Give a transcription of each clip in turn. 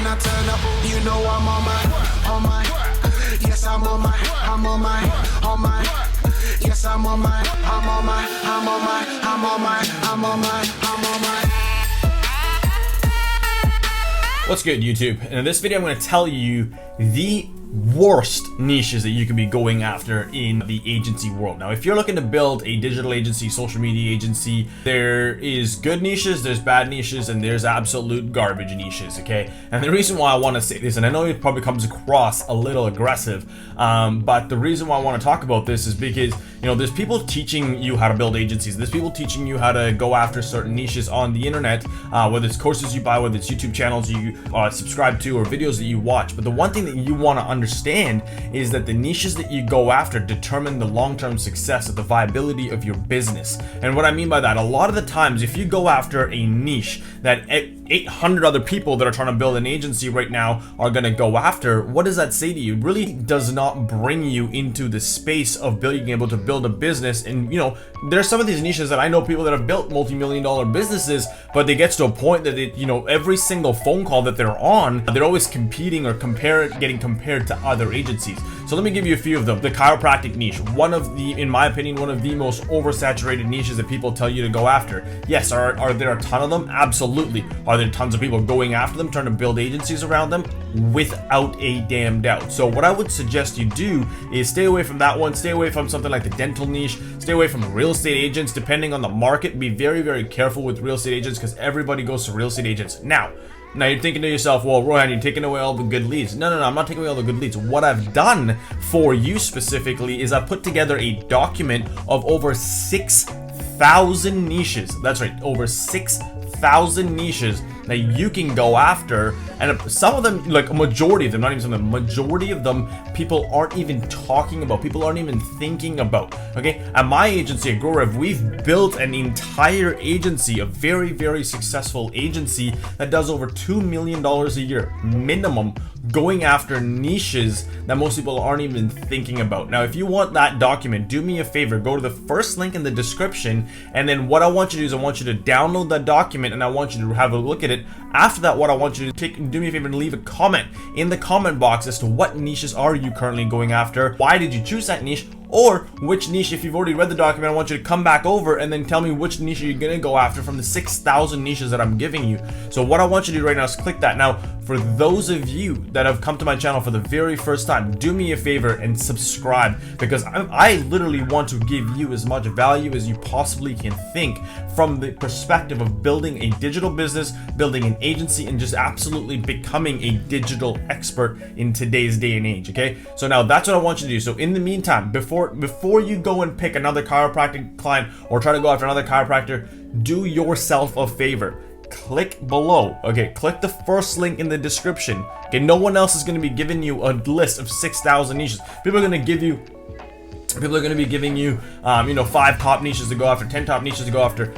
I turn up, you know I'm on my, yes, I'm on my, yes, I'm on my. What's good, YouTube? And in this video I'm going to tell you the worst niches that you can be going after in the agency world. Now, if you're looking to build a digital agency, social media agency, there is good niches, there's bad niches, and there's absolute garbage niches, okay? And the reason why I want to say this, and I know it probably comes across a little aggressive, but the reason why I want to talk about this is because, you know, there's people teaching you how to build agencies, there's people teaching you how to go after certain niches on the internet, whether it's courses you buy, whether it's YouTube channels you subscribe to, or videos that you watch. But the one thing that you want to understand is that the niches that you go after determine the long-term success of the viability of your business. And what I mean by that, a lot of the times if you go after a niche that 800 other people that are trying to build an agency right now are going to go after, what does that say to you? It really does not bring you into the space of being able to build a business. And you know, there's some of these niches that I know people that have built multi-million-dollar businesses, but they get to a point that every single phone call that they're on, they're always competing or getting compared to other agencies. So let me give you a few of them. The chiropractic niche, in my opinion, one of the most oversaturated niches that people tell you to go after. Yes, are there a ton of them? Absolutely. Are there tons of people going after them, trying to build agencies around them? Without a damn doubt. So what I would suggest you do is stay away from that one, stay away from something like the dental niche, stay away from real estate agents, depending on the market. Be very, very careful with real estate agents because everybody goes to real estate agents. Now you're thinking to yourself, well, Rohan, you're taking away all the good leads. No, I'm not taking away all the good leads. What I've done for you specifically is I put together a document of over 6,000 niches. That's right, over 6,000 niches that you can go after, and some of them, like a majority of them, not even some of them, majority of them people aren't even talking about, people aren't even thinking about. Okay, at my agency at GrowRev, we've built an entire agency, a very, very successful agency that does over $2 million a year minimum, going after niches that most people aren't even thinking about. Now, if you want that document, do me a favor, go to the first link in the description, and then what I want you to do is I want you to download that document and I want you to have a look at it. After that, what I want you to do me a favor and leave a comment in the comment box as to what niches are you currently going after, why did you choose that niche, or which niche, if you've already read the document, I want you to come back over and then tell me which niche you're gonna go after from the 6,000 niches that I'm giving you. So what I want you to do right now is click that. Now, for those of you that have come to my channel for the very first time, do me a favor and subscribe, because I literally want to give you as much value as you possibly can think from the perspective of building a digital business, building an agency, and just absolutely becoming a digital expert in today's day and age. Okay, so now that's what I want you to do. So in the meantime, before you go and pick another chiropractic client or try to go after another chiropractor, do yourself a favor. Click below. Okay, click the first link in the description. Okay, no one else is going to be giving you a list of 6,000 niches. People are going to be giving you 5 top niches to go after, 10 top niches to go after.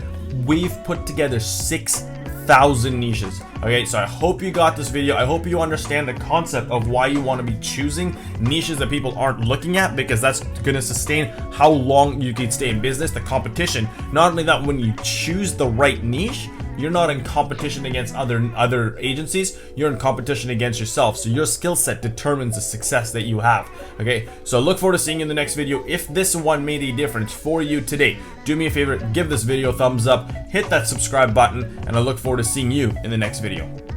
We've put together 6,000 niches. Okay, so I hope you got this video. I hope you understand the concept of why you want to be choosing niches that people aren't looking at, because that's going to sustain how long you can stay in business, the competition. Not only that, when you choose the right niche, you're not in competition against other agencies, you're in competition against yourself. So your skill set determines the success that you have. Okay, so look forward to seeing you in the next video. If this one made a difference for you today, do me a favor, give this video a thumbs up, hit that subscribe button, and I look forward to seeing you in the next video.